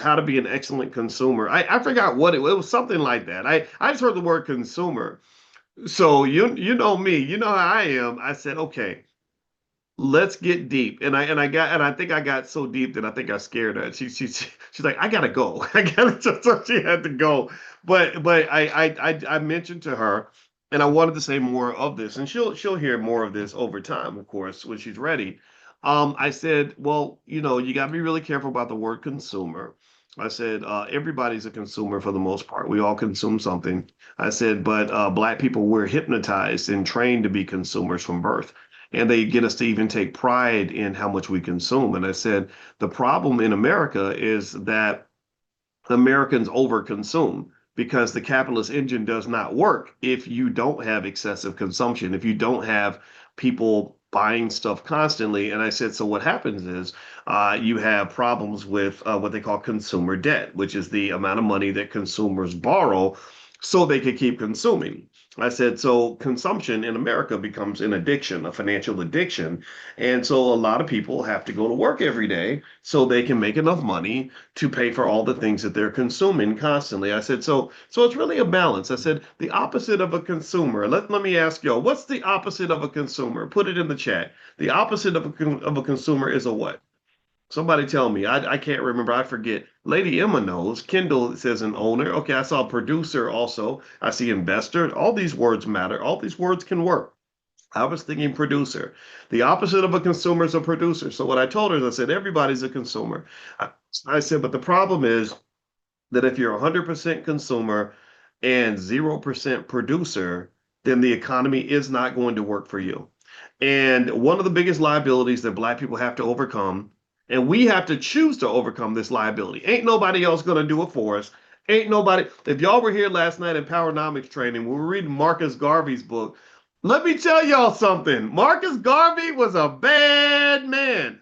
how to be an excellent consumer. I forgot what it was, something like that. I just heard the word consumer. So you know me, you know how I am. I said, okay, let's get deep. And I think I got so deep that I think I scared her. She's like, I gotta go. I gotta so she had to go. But I mentioned to her, and I wanted to say more of this, and she'll hear more of this over time, of course, when she's ready. I said, well, you got to be really careful about the word consumer. I said, everybody's a consumer for the most part. We all consume something. I said, but Black people, we're hypnotized and trained to be consumers from birth, and they get us to even take pride in how much we consume. And I said, the problem in America is that Americans overconsume because the capitalist engine does not work if you don't have excessive consumption, if you don't have people buying stuff constantly. And I said, so what happens is you have problems with what they call consumer debt, which is the amount of money that consumers borrow so they can keep consuming. I said, so consumption in America becomes an addiction, a financial addiction. And so a lot of people have to go to work every day so they can make enough money to pay for all the things that they're consuming constantly. I said, so it's really a balance. I said, the opposite of a consumer. Let me ask y'all, what's the opposite of a consumer? Put it in the chat. The opposite of a consumer is a what? Somebody tell me. I can't remember. I forget. Lady Emma knows. Kendall says an owner. Okay, I saw producer also. I see investor. All these words matter. All these words can work. I was thinking producer. The opposite of a consumer is a producer. So what I told her is I said, everybody's a consumer. I, I said, but the problem is that if you're 100% consumer and 0% producer, then the economy is not going to work for you. And one of the biggest liabilities that Black people have to overcome, and we have to choose to overcome this liability. Ain't nobody else going to do it for us. Ain't nobody. If y'all were here last night in Powernomics training, we were reading Marcus Garvey's book. Let me tell y'all something. Marcus Garvey was a bad man.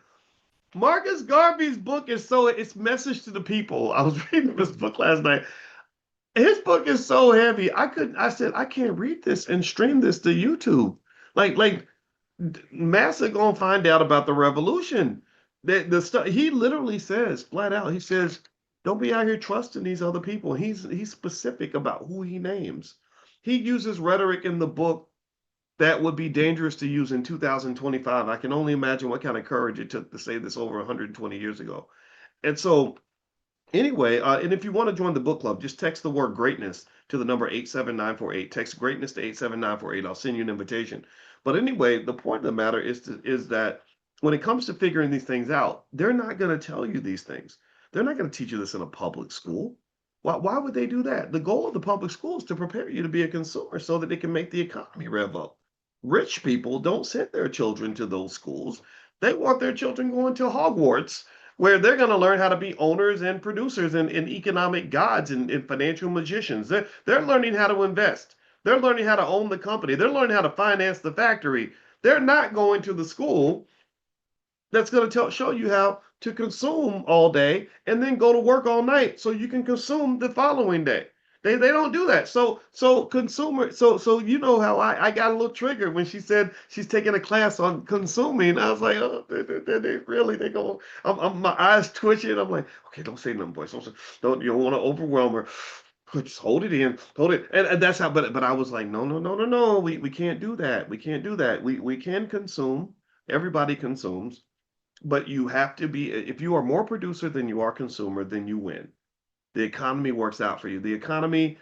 Marcus Garvey's book is so it's message to the people. I was reading this book last night. His book is so heavy. I said I can't read this and stream this to YouTube. Like Massa gonna find out about the revolution. The stuff he literally says flat out. He says, "Don't be out here trusting these other people." He's specific about who he names. He uses rhetoric in the book that would be dangerous to use in 2025. I can only imagine what kind of courage it took to say this over 120 years ago. And so anyway, and if you want to join the book club, just text the word greatness to the number 87948. Text greatness to 87948. I'll send you an invitation. But anyway, the point of the matter is that when it comes to figuring these things out, they're not going to tell you these things. They're not going to teach you this in a public school. Why would they do that? The goal of the public school is to prepare you to be a consumer so that it can make the economy rev up. Rich people don't send their children to those schools. They want their children going to Hogwarts where they're going to learn how to be owners and producers and economic gods and financial magicians. They're learning how to invest. They're learning how to own the company. They're learning how to finance the factory. They're not going to the school that's going to show you how to consume all day and then go to work all night so you can consume the following day. They don't do that. So consumer so you know how I got a little triggered when she said she's taking a class on consuming. I was like, oh, they really they go. My eyes twitching. I'm like, okay, don't say nothing, boys. Don't you don't want to overwhelm her. Just hold it in, hold it, and that's how. But I was like, no, no, no, no, no. We can't do that. We can't do that. We can consume. Everybody consumes, but you have to be, if you are more producer than you are consumer, then you win. The economy works out for you. The economy,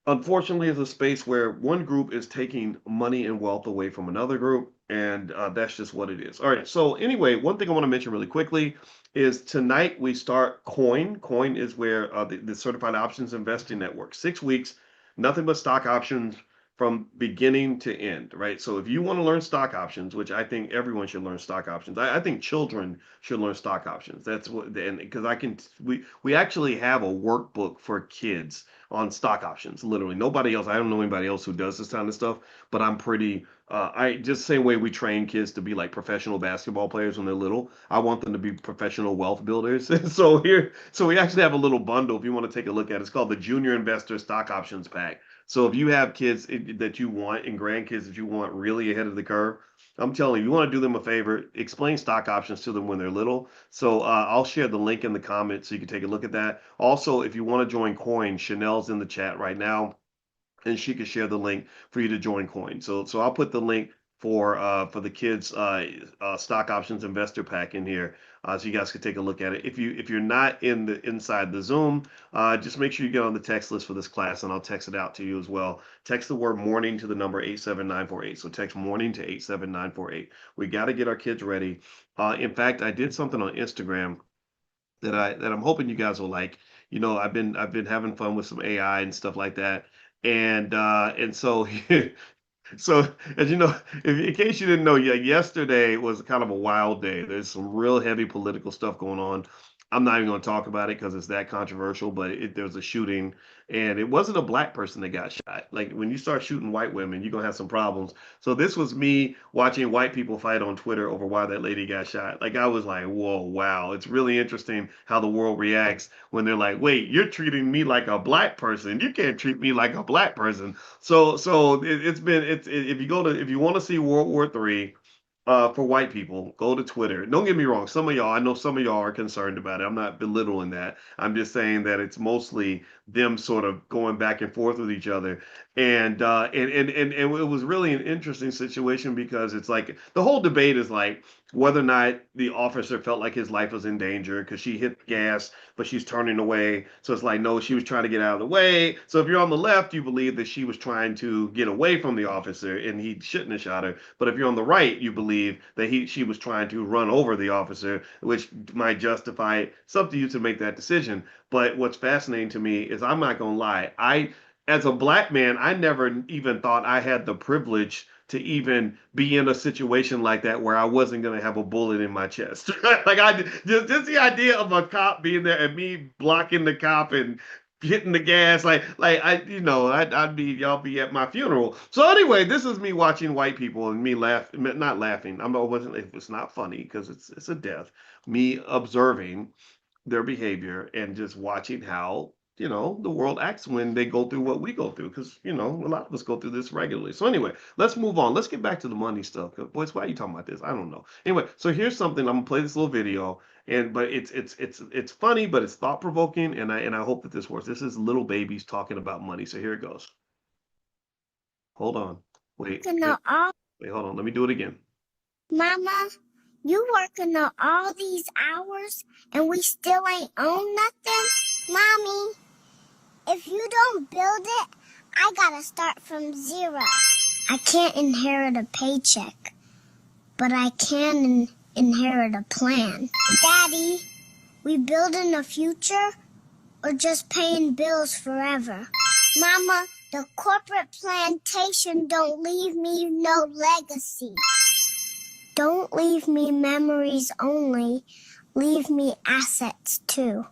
unfortunately, is a space where one group is taking money and wealth away from another group, and that's just what it is. All right. So anyway, one thing I want to mention really quickly is tonight we start Coin. Coin is where the Certified Options Investing Network. 6 weeks, nothing but stock options from beginning to end, right? So if you want to learn stock options, which I think everyone should learn stock options, I think children should learn stock options. That's what, and because we actually have a workbook for kids on stock options. Literally, nobody else. I don't know anybody else who does this kind of stuff, but I'm pretty. I just same way we train kids to be like professional basketball players when they're little. I want them to be professional wealth builders. So we actually have a little bundle if you want to take a look at it. It's called the Junior Investor Stock Options Pack. So if you have kids that you want and grandkids that you want really ahead of the curve, I'm telling you, you want to do them a favor, explain stock options to them when they're little. So I'll share the link in the comments so you can take a look at that. Also, if you want to join Coin, Chanel's in the chat right now and she can share the link for you to join Coin. So I'll put the link for the kids stock options investor pack in here, so you guys can take a look at it. If you're not in the inside the Zoom, just make sure you get on the text list for this class, and I'll text it out to you as well. Text the word morning to the number 87948. So text morning to 87948. We got to get our kids ready. In fact, I did something on Instagram that I'm hoping you guys will like. I've been having fun with some AI and stuff like that. And so so, as you know, in case you didn't know, yeah, yesterday was kind of a wild day. There's some real heavy political stuff going on. I'm not even going to talk about it because it's that controversial, but there was a shooting, and it wasn't a black person that got shot. Like when you start shooting white women, you're going to have some problems. So this was me watching white people fight on Twitter over why that lady got shot. Like I was like, whoa, wow. It's really interesting how the world reacts when they're like, wait, you're treating me like a black person. You can't treat me like a black person. So if you want to see World War III, for white people, go to Twitter. Don't get me wrong. I know some of y'all are concerned about it. I'm not belittling that. I'm just saying that it's mostly them sort of going back and forth with each other. And it was really an interesting situation because it's like the whole debate is like whether or not the officer felt like his life was in danger because she hit the gas, but she's turning away. So it's like, no, she was trying to get out of the way. So if you're on the left, you believe that she was trying to get away from the officer and he shouldn't have shot her. But if you're on the right, you believe that she was trying to run over the officer, which might justify it. It's up to you to make that decision. But what's fascinating to me is I'm not gonna lie. As a black man, I never even thought I had the privilege to even be in a situation like that where I wasn't going to have a bullet in my chest. Like just the idea of a cop being there and me blocking the cop and hitting the gas, I'd be y'all be at my funeral. So anyway, this is me watching white people and me not laughing. I'm not wasn't It's not funny because it's a death. Me observing their behavior and just watching how the world acts when they go through what we go through, because a lot of us go through this regularly. So anyway, let's move on. Let's get back to the money stuff. Boys, why are you talking about this? I don't know. Anyway, so here's something. I'm gonna play this little video, but it's funny, but it's thought provoking, and I hope that this works. This is little babies talking about money. So here it goes. Hold on. Wait, hold on. Let me do it again. Mama, you working on all these hours and we still ain't own nothing? Mommy, if you don't build it, I gotta start from zero. I can't inherit a paycheck, but I can inherit a plan. Daddy, we building a future or just paying bills forever? Mama, the corporate plantation don't leave me no legacy. Don't leave me memories only, leave me assets too.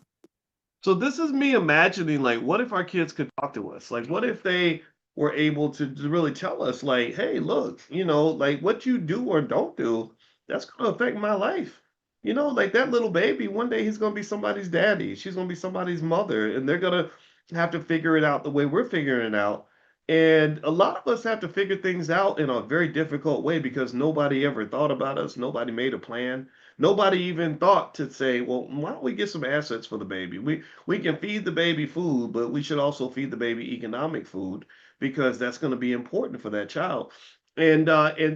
So this is me imagining, like, what if our kids could talk to us? Like, what if they were able to really tell us, like, hey, look, like what you do or don't do, that's going to affect my life. Like that little baby, one day he's going to be somebody's daddy. She's going to be somebody's mother, and they're going to have to figure it out the way we're figuring it out. And a lot of us have to figure things out in a very difficult way because nobody ever thought about us. Nobody made a plan. Nobody even thought to say, well, why don't we get some assets for the baby? We can feed the baby food, but we should also feed the baby economic food because that's going to be important for that child. And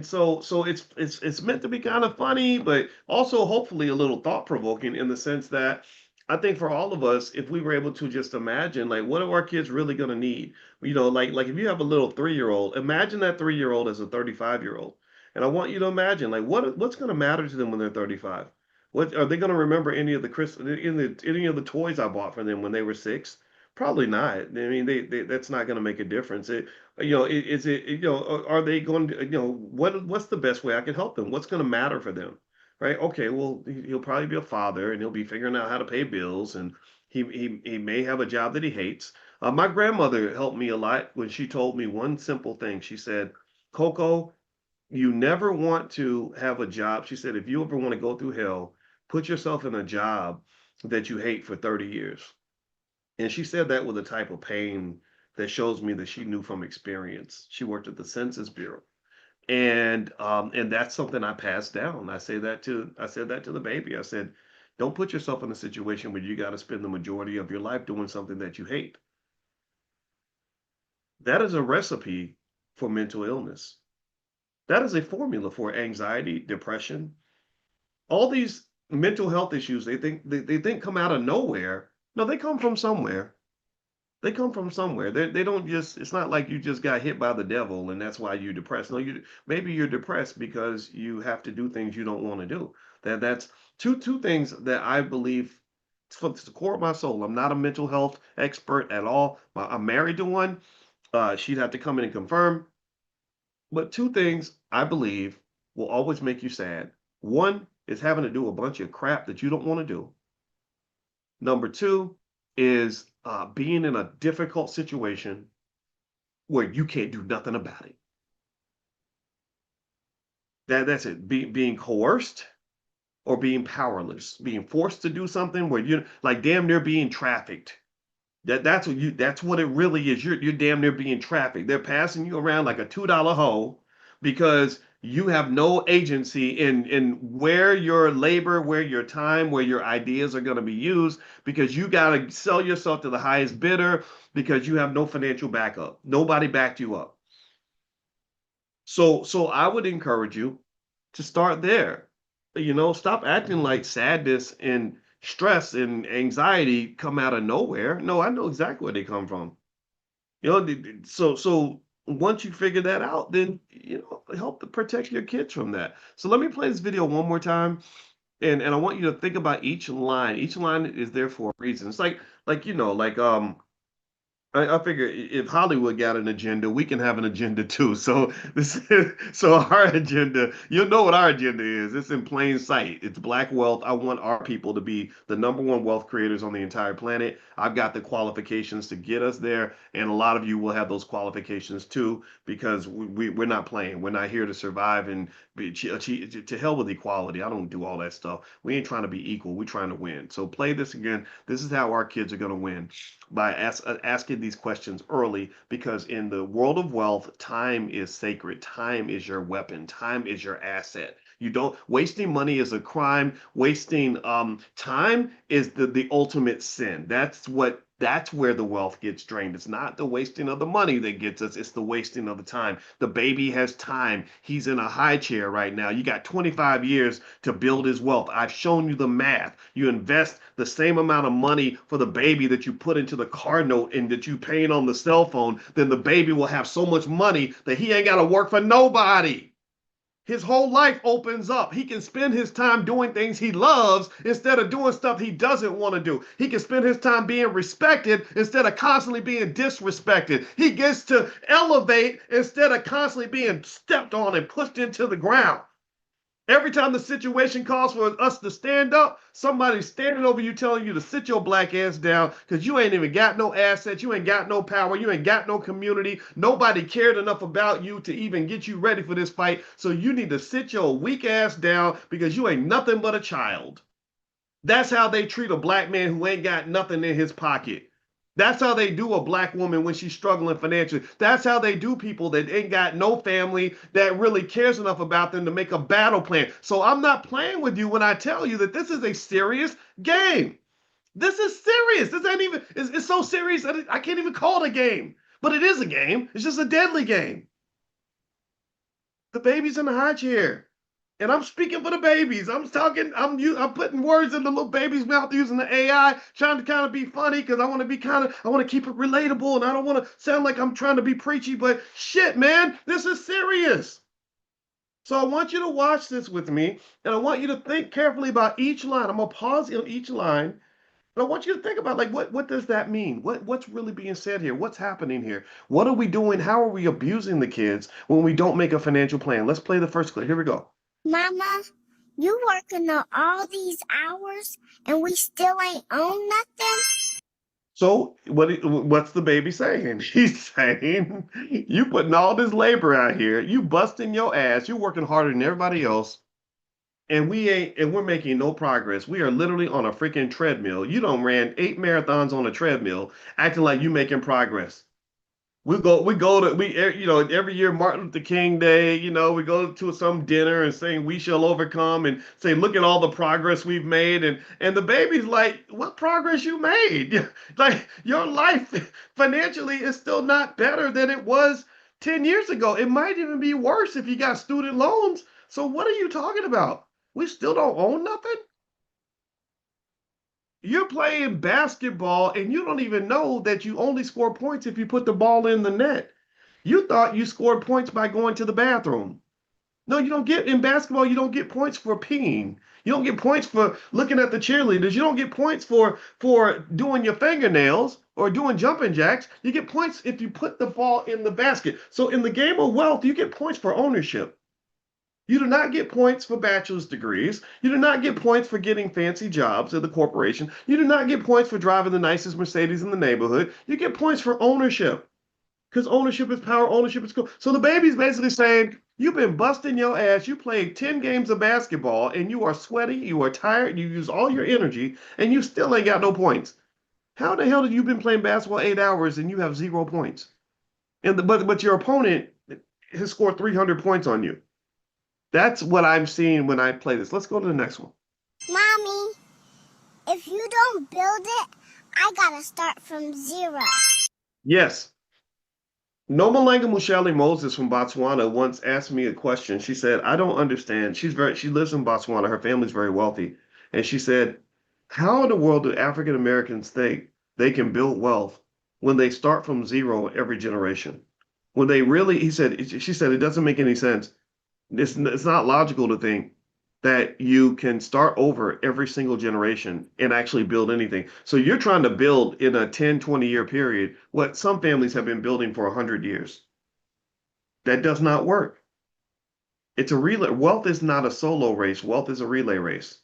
so it's meant to be kind of funny, but also hopefully a little thought provoking in the sense that I think for all of us, if we were able to just imagine, like, what are our kids really going to need? Like if you have a little 3-year-old, imagine that 3-year-old as a 35-year-old. And I want you to imagine, like, what's going to matter to them when they're 35? What are they going to remember any of the toys I bought for them when they were 6? Probably not. I mean, they that's not going to make a difference. Is it, are they going to, what's the best way I can help them? What's going to matter for them? Right? Okay, well, he'll probably be a father and he'll be figuring out how to pay bills, and he may have a job that he hates. My grandmother helped me a lot when she told me one simple thing. She said, Coco, you never want to have a job. She said, if you ever want to go through hell, put yourself in a job that you hate for 30 years. And she said that with a type of pain that shows me that she knew from experience. She worked at the Census Bureau. And that's something I passed down. I said that to the baby. I said, don't put yourself in a situation where you got to spend the majority of your life doing something that you hate. That is a recipe for mental illness. That is a formula for anxiety, depression, all these mental health issues. They think come out of nowhere. No, they come from somewhere. They come from somewhere. They don't just. It's not like you just got hit by the devil and that's why you're depressed. No, you maybe you're depressed because you have to do things you don't want to do. That's two things that I believe from the core of my soul. I'm not a mental health expert at all. I'm married to one. She'd have to come in and confirm. But two things I believe will always make you sad. One is having to do a bunch of crap that you don't want to do. Number two is being in a difficult situation where you can't do nothing about it. That's it. Being coerced or being powerless, being forced to do something where you're like damn near being trafficked. That's what it really is. You're damn near being trafficked. They're passing you around like a $2 hoe because you have no agency in where your labor, where your time, where your ideas are going to be used because you got to sell yourself to the highest bidder because you have no financial backup. Nobody backed you up. So I would encourage you to start there. Stop acting like sadness and stress and anxiety come out of nowhere. No, I know exactly where they come from. So once you figure that out, then help to protect your kids from that. So let me play this video one more time, and I want you to think about each line. Each line is there for a reason. It's like I figure if Hollywood got an agenda, we can have an agenda too. So so our agenda, you'll know what our agenda is. It's in plain sight. It's black wealth. I want our people to be the number one wealth creators on the entire planet. I've got the qualifications to get us there, and a lot of you will have those qualifications too because we're not playing. We're not here to survive and to hell with equality. I don't do all that stuff. We ain't trying to be equal. We're trying to win. So play this again. This is how our kids are going to win by asking these questions early because in the world of wealth, time is sacred. Time is your weapon. Time is your asset. You don't wasting money is a crime. Wasting time is the ultimate sin. That's where the wealth gets drained. It's not the wasting of the money that gets us, it's the wasting of the time. The baby has time. He's in a high chair right now. You got 25 years to build his wealth. I've shown you the math. You invest the same amount of money for the baby that you put into the car note and that you paying on the cell phone, then the baby will have so much money that he ain't got to work for nobody. His whole life opens up. He can spend his time doing things he loves instead of doing stuff he doesn't want to do. He can spend his time being respected instead of constantly being disrespected. He gets to elevate instead of constantly being stepped on and pushed into the ground. Every time the situation calls for us to stand up, somebody's standing over you telling you to sit your black ass down because you ain't even got no assets, you ain't got no power, you ain't got no community. Nobody cared enough about you to even get you ready for this fight. So you need to sit your weak ass down because you ain't nothing but a child. That's how they treat a black man who ain't got nothing in his pocket. That's how they do a black woman when she's struggling financially. That's how they do people that ain't got no family that really cares enough about them to make a battle plan. So I'm not playing with you when I tell you that this is a serious game. This is serious. This ain't even, it's so serious that I can't even call it a game. But it is a game. It's just a deadly game. The baby's in the high chair. And I'm speaking for the babies. I'm putting words in the little baby's mouth using the AI, trying to kind of be funny because I want to keep it relatable and I don't want to sound like I'm trying to be preachy, but shit, man, this is serious. So I want you to watch this with me and I want you to think carefully about each line. I'm gonna pause on each line. And I want you to think about like what does that mean? What's really being said here? What's happening here? What are we doing? How are we abusing the kids when we don't make a financial plan? Let's play the first clip. Here we go. Mama, you working all these hours and we still ain't own nothing? So what's the baby saying? He's saying you putting all this labor out here, you busting your ass, you working harder than everybody else, and we're making no progress. We are literally on a freaking treadmill. You done ran 8 marathons on a treadmill, acting like you making progress. Every year, Martin Luther King Day, we go to some dinner and saying we shall overcome and say, look at all the progress we've made. And the baby's like, what progress you made? Like your life financially is still not better than it was 10 years ago. It might even be worse if you got student loans. So what are you talking about? We still don't own nothing? You're playing basketball and you don't even know that you only score points if you put the ball in the net. You thought you scored points by going to the bathroom. No, you don't get in basketball, you don't get points for peeing. You don't get points for looking at the cheerleaders. You don't get points for doing your fingernails or doing jumping jacks. You get points if you put the ball in the basket. So in the game of wealth, you get points for ownership. You do not get points for bachelor's degrees. You do not get points for getting fancy jobs at the corporation. You do not get points for driving the nicest Mercedes in the neighborhood. You get points for ownership because ownership is power, ownership is cool. So the baby's basically saying, you've been busting your ass. You played 10 games of basketball and you are sweaty, you are tired, you use all your energy, and you still ain't got no points. How the hell have you been playing basketball 8 hours and you have 0 points? But your opponent has scored 300 points on you. That's what I'm seeing when I play this. Let's go to the next one. Mommy, if you don't build it, I gotta start from zero. Yes. Nomalanga Mushali Moses from Botswana once asked me a question. She said, I don't understand. She lives in Botswana. Her family's very wealthy. And she said, how in the world do African Americans think they can build wealth when they start from zero every generation? When they really, she said, it doesn't make any sense. It's not logical to think that you can start over every single generation and actually build anything. So you're trying to build in a 10, 20-year period what some families have been building for 100 years. That does not work. It's a relay. Wealth is not a solo race. Wealth is a relay race.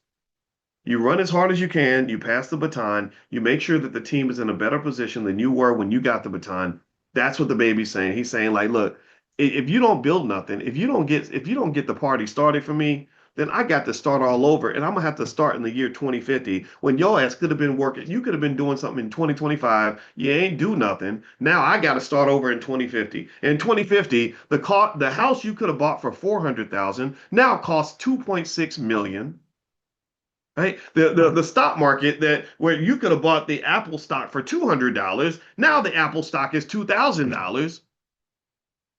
You run as hard as you can, you pass the baton, you make sure that the team is in a better position than you were when you got the baton. That's what the baby's saying. He's saying, like, look, if you don't build nothing, if you don't get the party started for me, then I got to start all over. And I'm gonna have to start in the year 2050 when your ass could have been working, you could have been doing something in 2025. You ain't do nothing. Now I gotta start over in 2050. In 2050, the house you could have bought for 400,000 now costs 2.6 million. Right? The stock market that where you could have bought the Apple stock for $200, now the Apple stock is $2,000.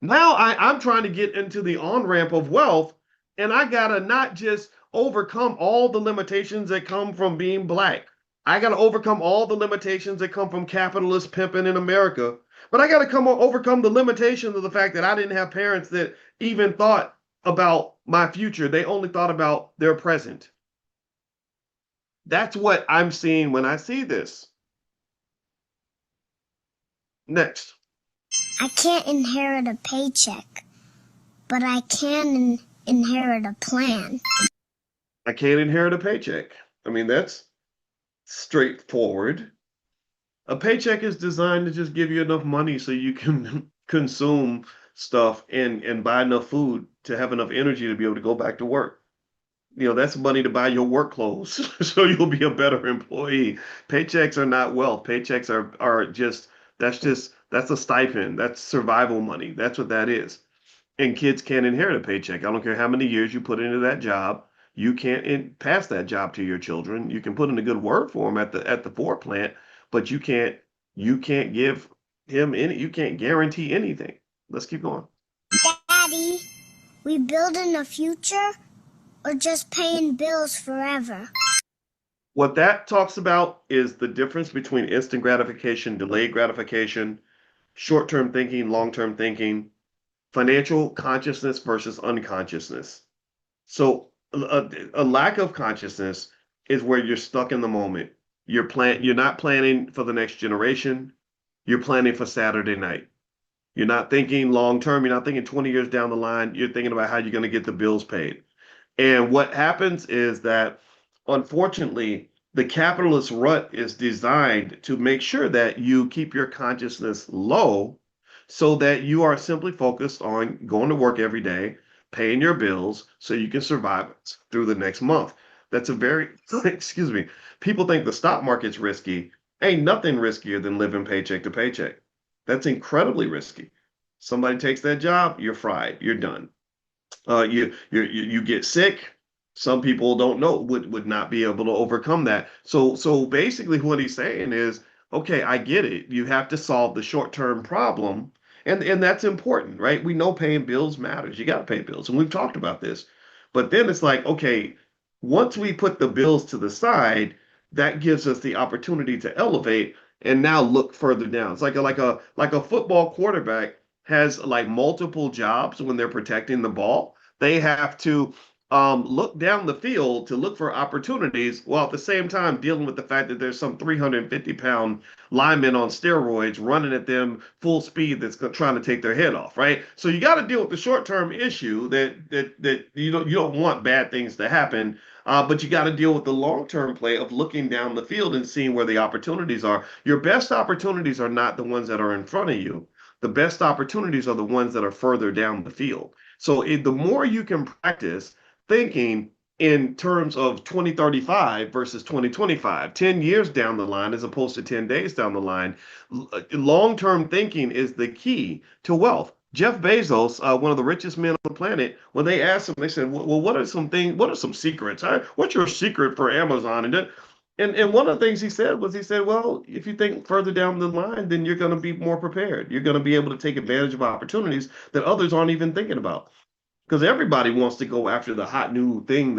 Now I'm trying to get into the on-ramp of wealth, and I gotta not just overcome all the limitations that come from being black. I gotta overcome all the limitations that come from capitalist pimping in America. But I gotta overcome the limitations of the fact that I didn't have parents that even thought about my future. They only thought about their present. That's what I'm seeing when I see this. Next. I can't inherit a paycheck, but I can inherit a plan. I can't inherit a paycheck. I mean, that's straightforward. A paycheck is designed to just give you enough money so you can consume stuff and buy enough food to have enough energy to be able to go back to work. That's money to buy your work clothes so you'll be a better employee. Paychecks are not wealth. Paychecks are that's a stipend. That's survival money. That's what that is. And kids can't inherit a paycheck. I don't care how many years you put into that job. You can't pass that job to your children. You can put in a good word for them at the foreplant, but you can't give him any. You can't guarantee anything. Let's keep going. Daddy, we building a future or just paying bills forever? What that talks about is the difference between instant gratification, delayed gratification, short-term thinking, long-term thinking, financial consciousness versus unconsciousness. So a lack of consciousness is where you're stuck in the moment. You're not planning for the next generation. You're planning for Saturday night. You're not thinking long term. You're not thinking 20 years down the line. You're thinking about how you're going to get the bills paid. And what happens is that, unfortunately, the capitalist rut is designed to make sure that you keep your consciousness low so that you are simply focused on going to work every day, paying your bills so you can survive through the next month. That's a very, excuse me, people think the stock market's risky. Ain't nothing riskier than living paycheck to paycheck. That's incredibly risky. Somebody takes that job, you're fried. You're done. You get sick. Some people don't know would not be able to overcome that. So basically, what he's saying is, okay, I get it. You have to solve the short term problem, and that's important, right? We know paying bills matters. You got to pay bills, and we've talked about this. But then it's like, okay, once we put the bills to the side, that gives us the opportunity to elevate and now look further down. It's like a football quarterback has like multiple jobs when they're protecting the ball. They have to look down the field to look for opportunities while at the same time dealing with the fact that there's some 350-pound lineman on steroids running at them full speed that's trying to take their head off, right? So you got to deal with the short-term issue that you don't want bad things to happen, but you got to deal with the long-term play of looking down the field and seeing where the opportunities are. Your best opportunities are not the ones that are in front of you. The best opportunities are the ones that are further down the field. So the more you can practice thinking in terms of 2035 versus 2025, 10 years down the line as opposed to 10 days down the line, long-term thinking is the key to wealth. Jeff Bezos, one of the richest men on the planet, when they asked him, they said, "Well, what are some things? What are some secrets? What's your secret for Amazon?" And one of the things he said was, he said, "Well, if you think further down the line, then you're going to be more prepared. You're going to be able to take advantage of opportunities that others aren't even thinking about." Because everybody wants to go after the hot new thing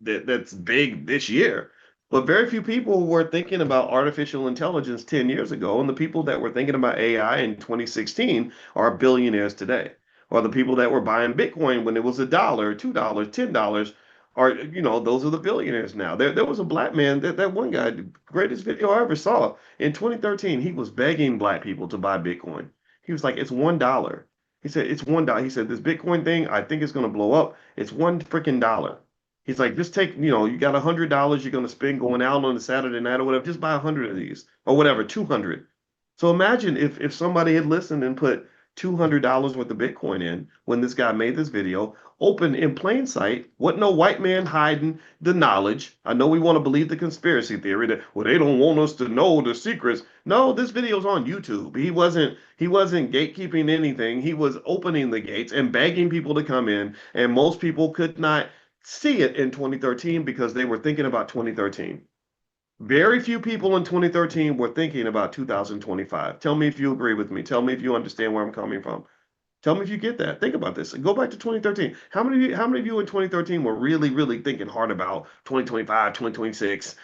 that's big this year. But very few people were thinking about artificial intelligence 10 years ago, and the people that were thinking about AI in 2016 are billionaires today. Or the people that were buying Bitcoin when it was $1, $2, $10 are, those are the billionaires now. There was a black man, that one guy, the greatest video I ever saw in 2013, he was begging black people to buy Bitcoin. He was like, it's $1. He said, it's $1. He said, this Bitcoin thing, I think it's going to blow up. It's $1 freaking. He's like, just take, you got $100 you're going to spend going out on a Saturday night or whatever. Just buy 100 of these or whatever, 200. So imagine if somebody had listened and put $200 worth of Bitcoin in when this guy made this video, open in plain sight, wasn't no white man hiding the knowledge. I know we want to believe the conspiracy theory that, well, they don't want us to know the secrets. No, this video's on YouTube. He wasn't gatekeeping anything. He was opening the gates and begging people to come in, and most people could not see it in 2013 because they were thinking about 2013. Very few people in 2013 were thinking about 2025. Tell me if you agree with me. Tell me if you understand where I'm coming from. Tell me if you get that. Think about this. Go back to 2013. How many of you in 2013 were really, really thinking hard about 2025, 2026,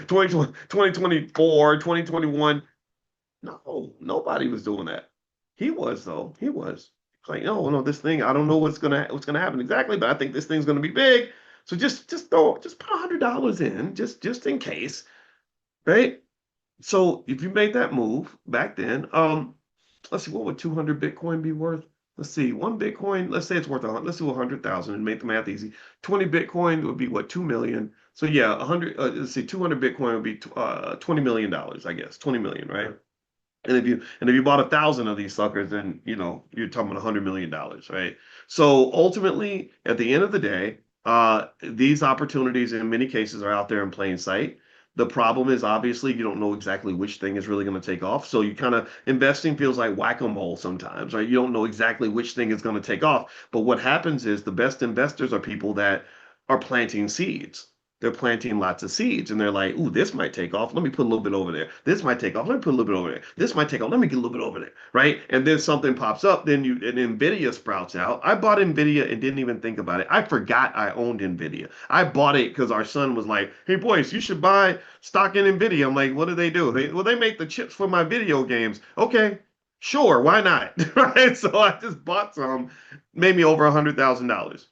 2024, 2021? No, nobody was doing that. He was though. He was. It's like, no, no, this thing, I don't know what's gonna happen exactly, but I think this thing's gonna be big. So just put $100 in, just in case, right? So if you made that move back then, let's see, what would 200 Bitcoin be worth? Let's see, one Bitcoin, let's say it's worth let's do 100,000 and make the math easy. 20 Bitcoin would be what, 2 million. So yeah, 100, let's see, 200 Bitcoin would be $20 million, I guess, 20 million, right? And if you bought 1,000 of these suckers, then you're talking about $100 million, right? So ultimately, at the end of the day, these opportunities in many cases are out there in plain sight. The problem is obviously you don't know exactly which thing is really going to take off. So you kind of investing feels like whack-a-mole sometimes, right? You don't know exactly which thing is going to take off. But what happens is the best investors are people that are planting seeds. They're planting lots of seeds and they're like, ooh, this might take off. Let me put a little bit over there. This might take off. Let me put a little bit over there. This might take off. Let me get a little bit over there. Right. And then something pops up. Then an Nvidia sprouts out. I bought Nvidia and didn't even think about it. I forgot I owned Nvidia. I bought it because our son was like, hey, Boyce, you should buy stock in Nvidia. I'm like, what do they do? They make the chips for my video games. Okay. Sure, why not? Right. So I just bought some, made me over $100,000.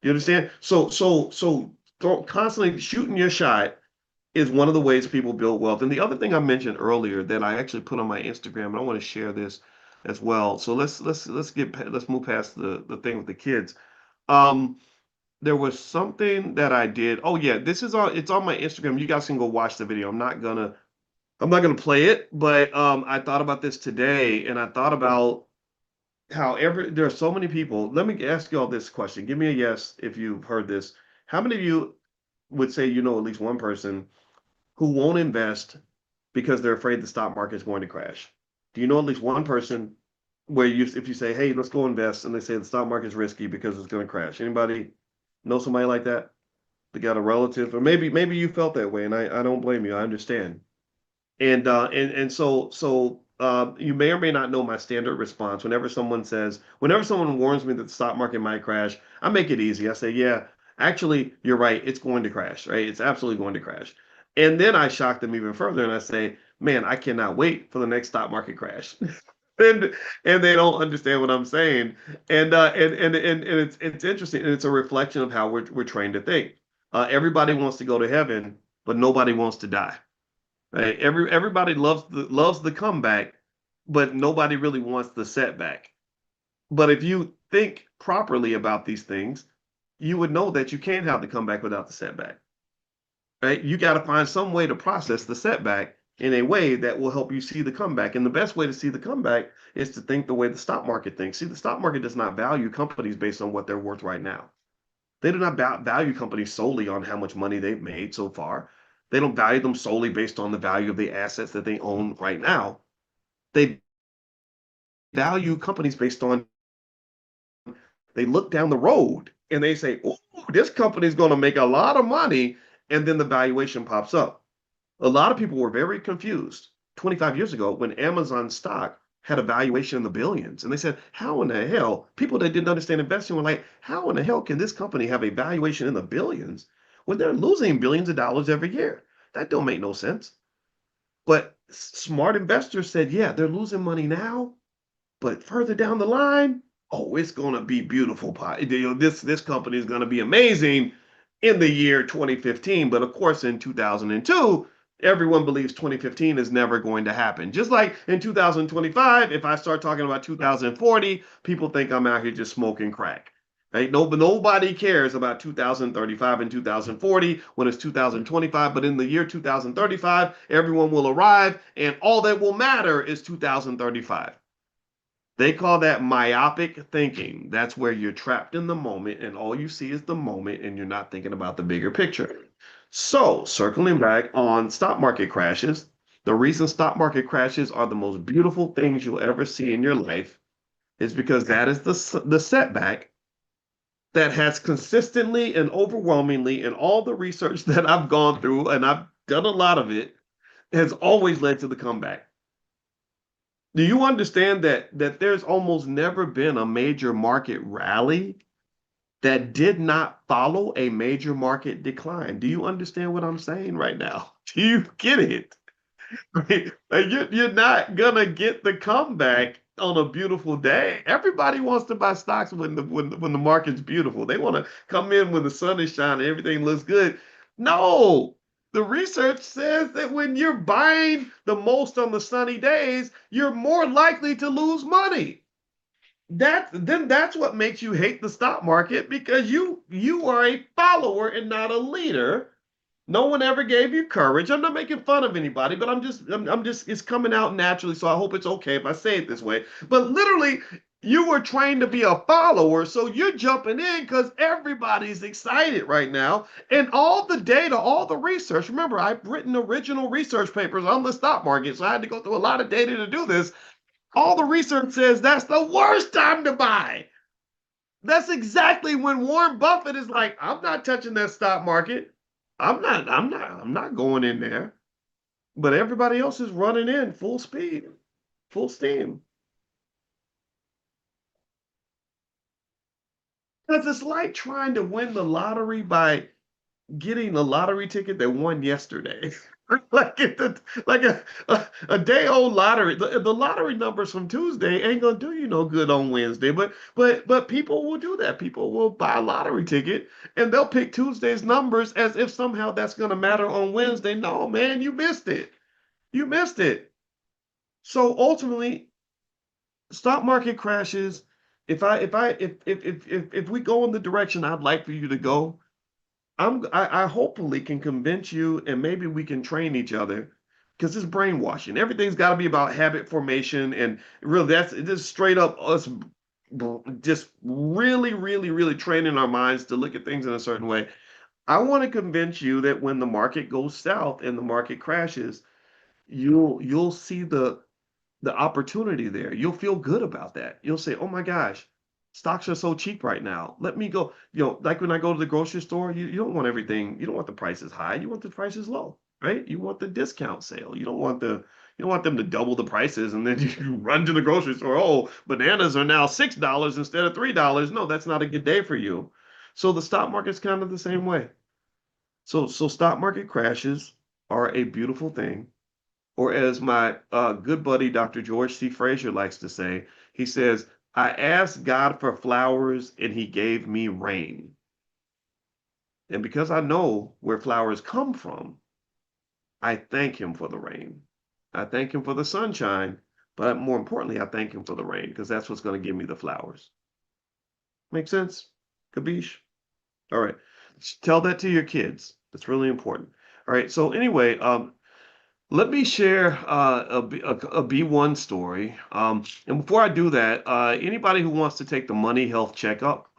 You understand? So constantly shooting your shot is one of the ways people build wealth. And the other thing I mentioned earlier that I actually put on my Instagram, and I want to share this as well. So let's move past the thing with the kids. Um, there was something that I did. Oh yeah, it's on my Instagram. You guys can go watch the video. I'm not gonna play it, but I thought about this today, and I thought about how there are so many people. Let me ask you all this question. Give me a yes if you've heard this. How many of you would say at least one person who won't invest because they're afraid the stock market is going to crash? Do you know at least one person where you, if you say, "Hey, let's go invest," and they say the stock market's risky because it's going to crash? Anybody know somebody like that? They got a relative, or maybe you felt that way, and I don't blame you. I understand. And you may or may not know my standard response whenever someone warns me that the stock market might crash, I make it easy. I say, yeah, actually, you're right. It's going to crash, right? It's absolutely going to crash. And then I shock them even further and I say, man, I cannot wait for the next stock market crash. and and they don't understand what I'm saying. And it's interesting, and it's a reflection of how we're trained to think. Everybody wants to go to heaven, but nobody wants to die. Right? Everybody loves the comeback, but nobody really wants the setback. But if you think properly about these things, you would know that you can't have the comeback without the setback. Right? You got to find some way to process the setback in a way that will help you see the comeback. And the best way to see the comeback is to think the way the stock market thinks. See, the stock market does not value companies based on what they're worth right now. They do not value companies solely on how much money they've made so far. They don't value them solely based on the value of the assets that they own right now. They value companies based on, they look down the road and they say, oh, this company is going to make a lot of money. And then the valuation pops up. A lot of people were very confused 25 years ago when Amazon stock had a valuation in the billions. And they said, how in the hell? People that didn't understand investing were like, how in the hell can this company have a valuation in the billions when they're losing billions of dollars every year? That don't make no sense. But smart investors said, yeah, they're losing money now, but further down the line, oh, it's going to be beautiful. This company is going to be amazing in the year 2015. But of course, in 2002, everyone believes 2015 is never going to happen. Just like in 2025, if I start talking about 2040, people think I'm out here just smoking crack. Right? No, but nobody cares about 2035 and 2040 when it's 2025. But in the year 2035, everyone will arrive, and all that will matter is 2035. They call that myopic thinking. That's where you're trapped in the moment and all you see is the moment and you're not thinking about the bigger picture. So, circling back on stock market crashes, the reason stock market crashes are the most beautiful things you'll ever see in your life is because that is the setback that has consistently and overwhelmingly in all the research that I've gone through, and I've done a lot of it, has always led to the comeback. Do you understand that there's almost never been a major market rally that did not follow a major market decline? Do you understand what I'm saying right now? Do you get it? Right? Like you're not gonna get the comeback on a beautiful day. Everybody wants to buy stocks when the market's beautiful. They want to come in when the sun is shining, everything looks good. No, the research says that when you're buying the most on the sunny days, you're more likely to lose money. That's what makes you hate the stock market because you are a follower and not a leader. No one ever gave you courage. I'm not making fun of anybody, but I'm just it's coming out naturally, so I hope it's okay if I say it this way. But literally, you were trained to be a follower, so you're jumping in because everybody's excited right now. And all the data, all the research, remember, I've written original research papers on the stock market, so I had to go through a lot of data to do this. All the research says that's the worst time to buy. That's exactly when Warren Buffett is like, I'm not touching that stock market. I'm not going in there. But everybody else is running in full speed, full steam. Because it's like trying to win the lottery by getting a lottery ticket that won yesterday. Like a day old lottery. The lottery numbers from Tuesday ain't gonna do you no good on Wednesday. But people will do that. People will buy a lottery ticket and they'll pick Tuesday's numbers as if somehow that's gonna matter on Wednesday. No, man, you missed it. You missed it. So ultimately, stock market crashes. If we go in the direction I'd like for you to go, I hopefully can convince you and maybe we can train each other because it's brainwashing. Everything's got to be about habit formation and really that's just straight up us just really training our minds to look at things in a certain way. I want to convince you that when the market goes south and the market crashes, you'll see the opportunity there. You'll feel good about that. You'll say, "Oh my gosh, stocks are so cheap right now. Let me go." Like when I go to the grocery store, you don't want everything, you don't want the prices high. You want the prices low, right? You want the discount sale. You don't want them to double the prices and then you run to the grocery store. Oh, bananas are now $6 instead of $3. No, that's not a good day for you. So the stock market's kind of the same way. So stock market crashes are a beautiful thing, or as my good buddy Dr. George C. Frazier likes to say, he says, I asked God for flowers and he gave me rain. And because I know where flowers come from, I thank him for the rain. I thank him for the sunshine, but more importantly, I thank him for the rain because that's what's going to give me the flowers. Make sense? Kabish? All right. Tell that to your kids. That's really important. All right. So anyway, let me share a B1 story. And before I do that, anybody who wants to take the Money Health Checkup,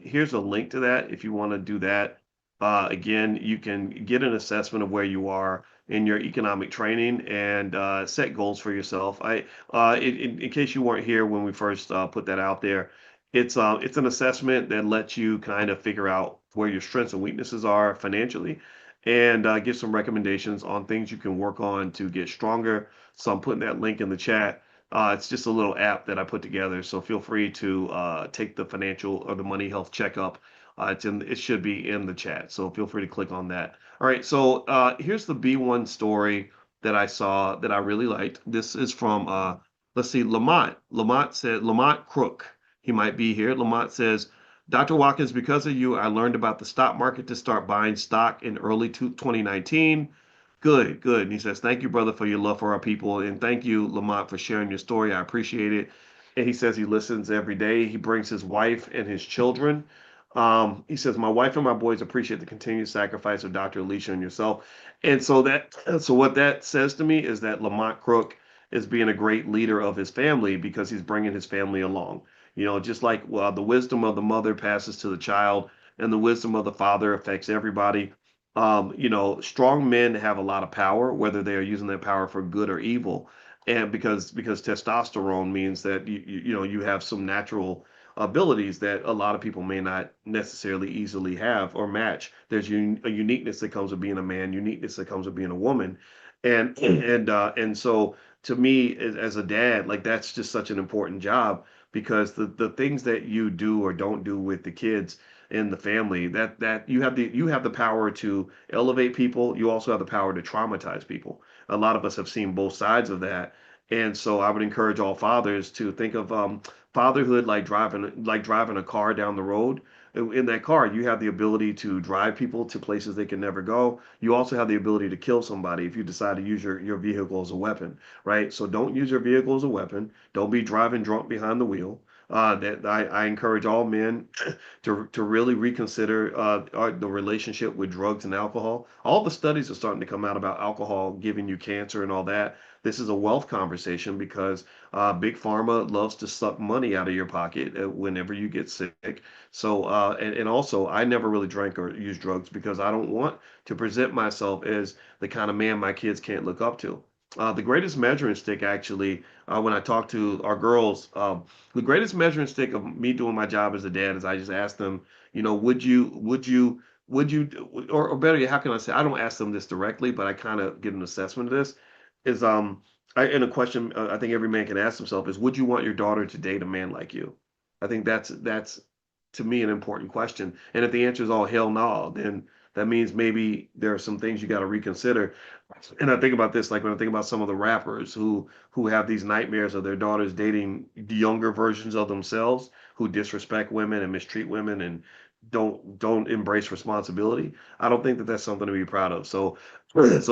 here's a link to that if you want to do that. Again, you can get an assessment of where you are in your economic training and set goals for yourself. In case you weren't here when we first put that out there, it's an assessment that lets you kind of figure out where your strengths and weaknesses are financially and give some recommendations on things you can work on to get stronger. So I'm putting that link in the chat. It's just a little app that I put together. So feel free to take the financial or the money health checkup. It should be in the chat. So feel free to click on that. All right. So here's the B1 story that I saw that I really liked. This is from let's see, Lamont. Lamont Crook. He might be here. Lamont says, Dr. Watkins, because of you, I learned about the stock market to start buying stock in early 2019. Good, good. And he says, thank you, brother, for your love for our people. And thank you, Lamont, for sharing your story. I appreciate it. And he says he listens every day. He brings his wife and his children. He says, my wife and my boys appreciate the continued sacrifice of Dr. Alicia and yourself. And so what that says to me is that Lamont Crook is being a great leader of his family because he's bringing his family along. Just like the wisdom of the mother passes to the child and the wisdom of the father affects everybody. Strong men have a lot of power, whether they are using that power for good or evil. And because testosterone means that you have some natural abilities that a lot of people may not necessarily easily have or match. There's a uniqueness that comes with being a man, uniqueness that comes with being a woman, and so to me as a dad, like that's just such an important job because the things that you do or don't do with the kids in the family, that you have the power to elevate people. You also have the power to traumatize people. A lot of us have seen both sides of that. And so I would encourage all fathers to think of fatherhood like driving a car down the road. In that car, you have the ability to drive people to places they can never go. You also have the ability to kill somebody if you decide to use your vehicle as a weapon, right? So don't use your vehicle as a weapon. Don't be driving drunk behind the wheel. That I encourage all men to really reconsider the relationship with drugs and alcohol. All the studies are starting to come out about alcohol giving you cancer and all that. This is a wealth conversation because big pharma loves to suck money out of your pocket whenever you get sick. So and also, I never really drank or used drugs because I don't want to present myself as the kind of man my kids can't look up to. The greatest measuring stick, actually, when I talk to our girls, the greatest measuring stick of me doing my job as a dad is I just ask them, or better yet, how can I say? I don't ask them this directly, but I kind of get an assessment of this. Is and a question I think every man can ask himself is, would you want your daughter to date a man like you? I think that's to me an important question. And if the answer is all hell no, then that means maybe there are some things you got to reconsider. And I think about this, like when I think about some of the rappers who have these nightmares of their daughters dating younger versions of themselves who disrespect women and mistreat women and don't embrace responsibility. I don't think that that's something to be proud of. So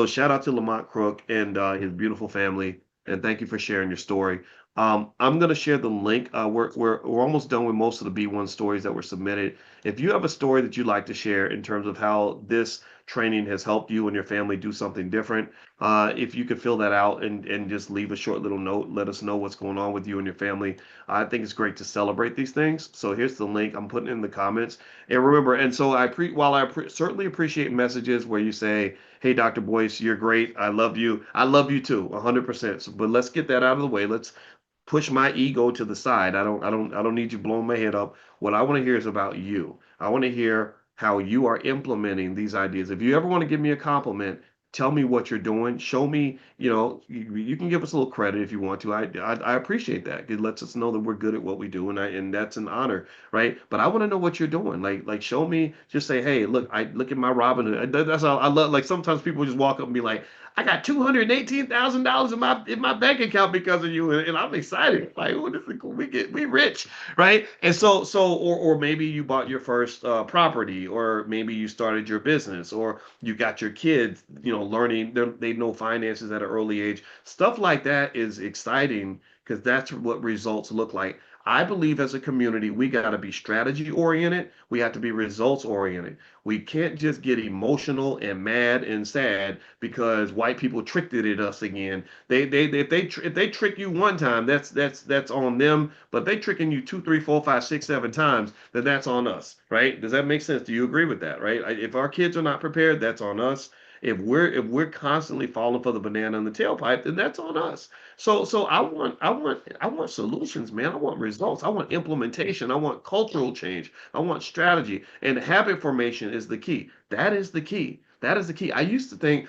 shout out to Lamont Crook and his beautiful family, and thank you for sharing your story. I'm gonna share the link. We're almost done with most of the B1 stories that were submitted. If you have a story that you'd like to share in terms of how this training has helped you and your family do something different, if you could fill that out and just leave a short little note, let us know what's going on with you and your family. I think it's great to celebrate these things. So here's the link. I'm putting it in the comments. And remember, and so while certainly appreciate messages where you say, "Hey, Dr. Boyce, you're great. I love you. I love you too, 100%." So, but let's get that out of the way. Let's push my ego to the side. I don't need you blowing my head up. What I want to hear is about you. I want to hear how you are implementing these ideas. If you ever want to give me a compliment, tell me what you're doing. Show me, you can give us a little credit if you want to. I appreciate that. It lets us know that we're good at what we do, and that's an honor, right? But I want to know what you're doing. Like show me. Just say, hey, look, I look at my Robinhood. That's how I love. Like sometimes people just walk up and be like, I got $218,000 in my bank account because of you, and I'm excited. Like, what is it? We rich, right? And or maybe you bought your first property, or maybe you started your business, or you got your kids, learning. They know finances at an early age. Stuff like that is exciting because that's what results look like. I believe as a community, we got to be strategy oriented. We have to be results oriented. We can't just get emotional and mad and sad because white people tricked it at us again. If they trick you one time, that's on them. But they tricking you two, three, four, five, six, seven times, then that's on us, right? Does that make sense? Do you agree with that, right? If our kids are not prepared, that's on us. If we're constantly falling for the banana in the tailpipe, then that's on us. So I want solutions, man. I want results. I want implementation. I want cultural change. I want strategy. And habit formation is the key. That is the key. That is the key. I used to think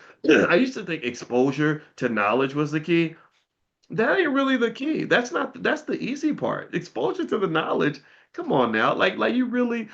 exposure to knowledge was the key. That ain't really the key. That's the easy part. Exposure to the knowledge. Come on now. Like you really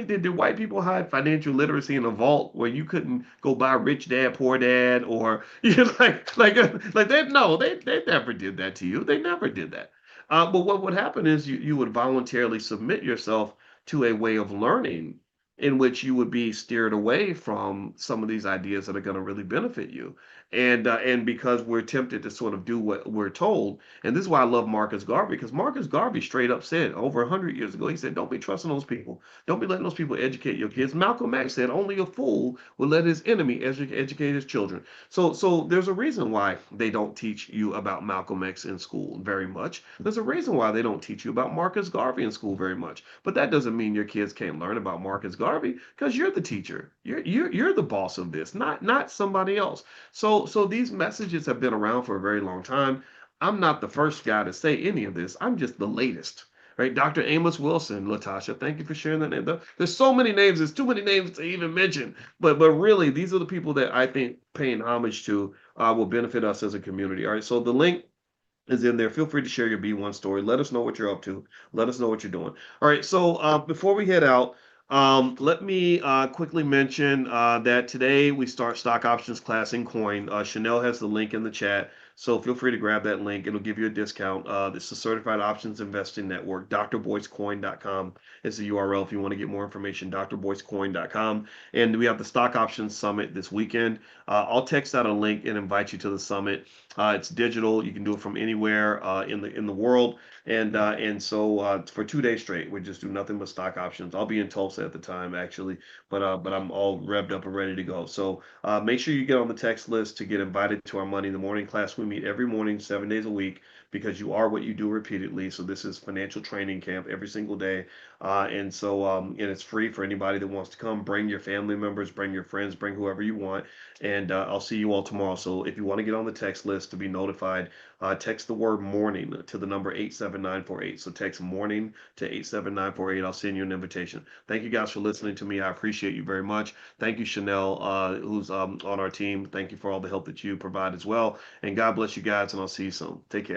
did white people hide financial literacy in a vault where you couldn't go buy Rich Dad Poor Dad, or like they no, they never did that to you. They never did that. But what would happen is you would voluntarily submit yourself to a way of learning in which you would be steered away from some of these ideas that are going to really benefit you. And because we're tempted to sort of do what we're told, and this is why I love Marcus Garvey, because Marcus Garvey straight up said over 100 years ago, he said, "Don't be trusting those people. Don't be letting those people educate your kids." Malcolm X said, "Only a fool will let his enemy educate his children." So there's a reason why they don't teach you about Malcolm X in school very much. There's a reason why they don't teach you about Marcus Garvey in school very much. But that doesn't mean your kids can't learn about Marcus Garvey because you're the teacher. You're the boss of this, not somebody else. So these messages have been around for a very long time. I'm not the first guy to say any of this. I'm just the latest. Right, Dr. Amos Wilson, Latasha, thank you for sharing that name. There's so many names. There's too many names to even mention. But really, these are the people that I think paying homage to will benefit us as a community. All right, so the link is in there. Feel free to share your B1 story. Let us know what you're up to. Let us know what you're doing. All right. So before we head out, let me quickly mention that today we start stock options class in coin. Chanel has the link in the chat. So feel free to grab that link. It'll give you a discount. This is Certified Options Investing Network. drboycecoin.com is the URL if you want to get more information. drboycecoin.com. And we have the Stock Options Summit this weekend. I'll text out a link and invite you to the summit. It's digital. You can do it from anywhere in the world, and so for 2 days straight, we just do nothing but stock options. I'll be in Tulsa at the time, actually, but I'm all revved up and ready to go. So make sure you get on the text list to get invited to our Money in the Morning class. We meet every morning, 7 days a week, because you are what you do repeatedly. So this is financial training camp every single day, and it's free for anybody that wants to come. Bring your family members, bring your friends, bring whoever you want, and I'll see you all tomorrow. So if you want to get on the text list to be notified, text the word morning to the number 87948. So text morning to 87948. I'll send you an invitation. Thank you guys for listening to me. I appreciate you very much. Thank you, Chanel, who's on our team. Thank you for all the help that you provide as well. And God bless you guys, and I'll see you soon. Take care.